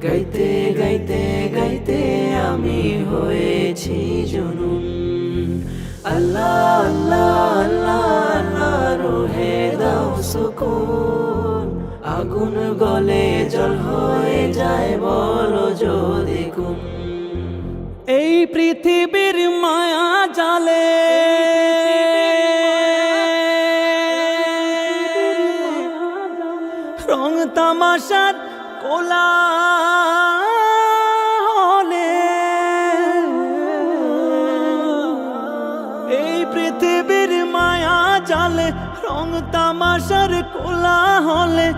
গাইতে গাইতে গাইতে আমি হয়েছি জুনুন। আল্লাহ আল্লাহ আল্লাহ আল্লাহ রোহে দাও সুকুন। আগুন গলে জল হয়ে যায় বলো যদি কোন। এই পৃথিবীর মায়া জালে রং তামাশার কোলাহলে, এই পৃথিবীর মায়া জালে রং তামাশার কোলাহলে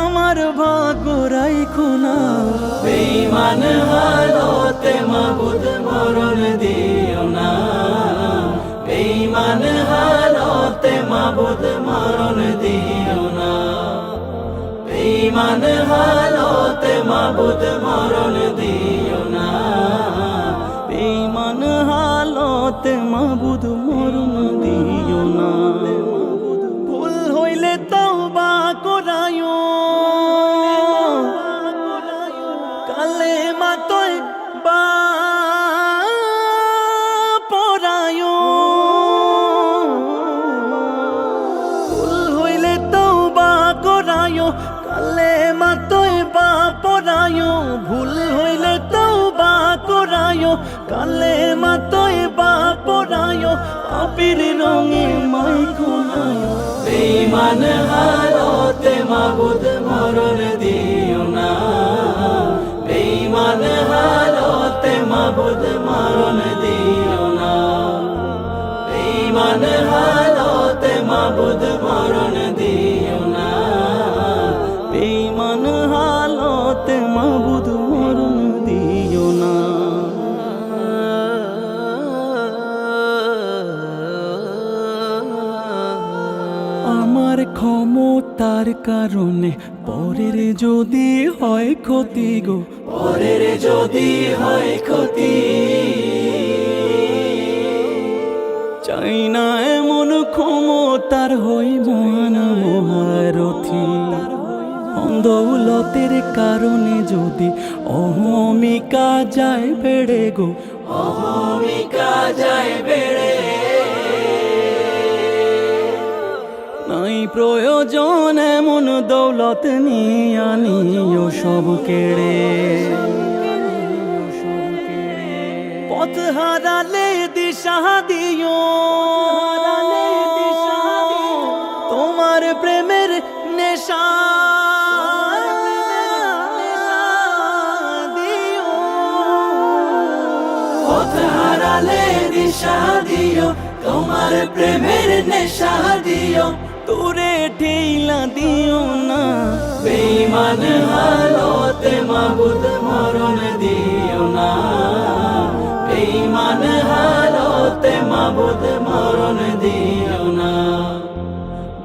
আমার ভাগ্য রাইখো না। বেঈমান হালতে মাবুদ মরণ দিও না। বেঈমান হালতে মাবুদ মরণ দিও না। বেঈমান হালতে মাবুদ মরণ দিও না। বেঈমান হালতে মাবুদ মরণ দিও না। ভুল হইলে তওবা করায়ো, কালেমা তয়বা পড়ায়ো। ভুল হইলে তওবা করায়ো, কালেমা তয়বা পড়ায়ো। ভুল হইলে তওবা করায়ো, কালেমা তয়বা পড়ায়ো। আবির রঙে মাইখো না। বেঈমান হালতে মাবুদ মরণ দিও না। বেঈমান হালতে মাবুদ মরণ দিও না। বেঈমান হালতে মাবুদ মরণ দিও না। বেঈমান হালতে মাবুদ মরণ দিও না। আমার ক্ষমতার কারণে পরের যদি হয় ক্ষতি গো, পরের যদি হয় ক্ষতি, চাই না এমন ক্ষমতার হই মহান মহারথী। দৌলতের কারণে যদি অহমিকা যায় বেড়ে গো, অহমিকা যায় বেড়ে। নাই প্রয়োজন এমন দৌলত নিয়ে আনিও সব কেড়ে। পথ হারালে দিশা দিও, তোমার প্রেমের নেশা দিও। পথ হারালে দিশা দিও, তোমার প্রেমের নেশা দিও। তোরে ঠেলা দিও না। বেঈমান হালতে মাবুদ মরণ দিও না। বেঈমান হালতে মাবুদ মরণ দিও না।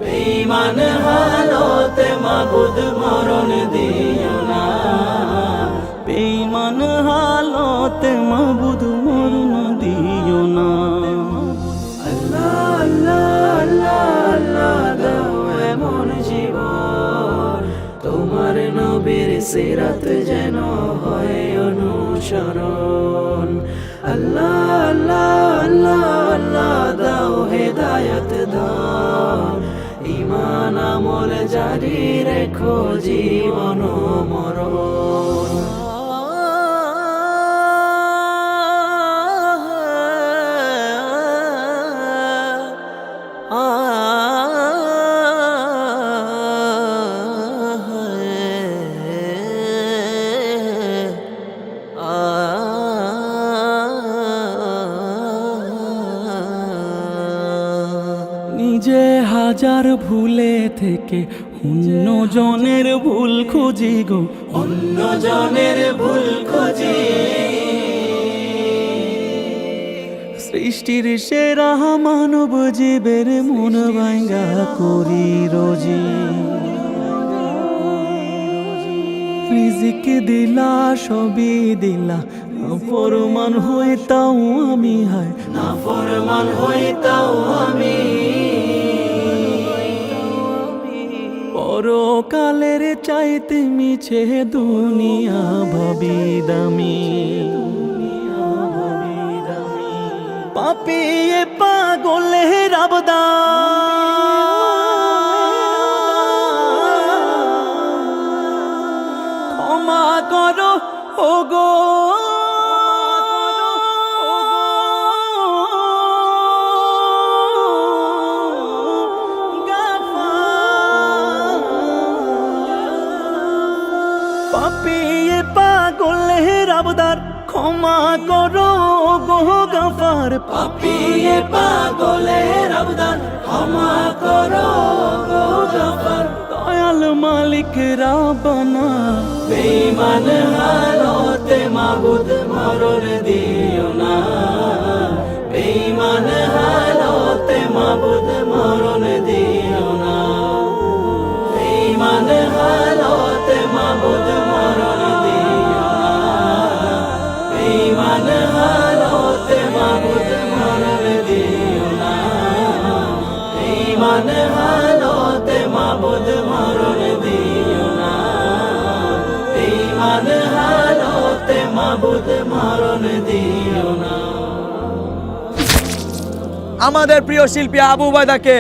বেঈমান হালতে মাবুদ মরণ দিও না। বেঈমান হালতে মাবুদ মরণ দিও না। আল্লাহ আল্লাহ আল্লাহ আল্লাহ দাও এমন জীবন, তোমার নবীর সিরাত যেন হয় অনুসরণ। আল্লাহ আল্লাহ আল্লাহ আল্লাহ দাও হেদায়েত দাও। ঈমান আমল জারি রেখো জীবন মরণ। নিজে হাজার ভুলে থেকে অন্য জনের ভুল খুঁজি গো, অন্য জনের ভুল খুঁজি। সৃষ্টির সেরা মানব জীবের মন ভাঙ্গা করি রোজি। রিজিক দিলা সবই দিলা, ফরমান হইতাও আমি হায়। না ফরমান হইতাও আমি। পরকালের চাইতে মিছে দুনিয়া ভাবি দামি। পাপিয়ে পাগলের আবদার, ক্ষমা করো ওগো পাপিয়ে পাগলের আবদার, ক্ষমা করো গো গাফার। পাপিয়ে পাগলের আবদার, ক্ষমা করো গো গাফার। দয়াল মালিক রাব্বানা, বেঈমান হালতে মাবুদ মরণ দিও না। বেঈমান হালতে মাবুদ মরণ দিও না। বেঈমান হালতে মাবুদ মরণ দিও না। বেঈমান হালতে মাবুদ মরণ দিও না। বেঈমান হালতে মাবুদ মরণ দিও না। বেঈমান হালতে মাবুদ মরণ দিও না। আমাদের প্রিয় শিল্পী আবু উবাইদাকে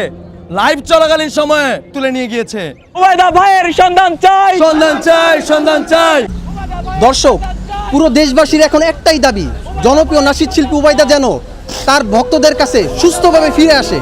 লাইভ চলাকালীন সময়ে তুলে নিয়ে গিয়েছে। উবাইদা ভাইয়ের সন্ধান চাই, সন্ধান চাই, সন্ধান চাই। দর্শক, পুরো দেশবাসীর এখন একটাই দাবি, জনপ্রিয় নাশিদ শিল্পী উবাইদা যেন তার ভক্তদের কাছে সুস্থভাবে ফিরে আসে।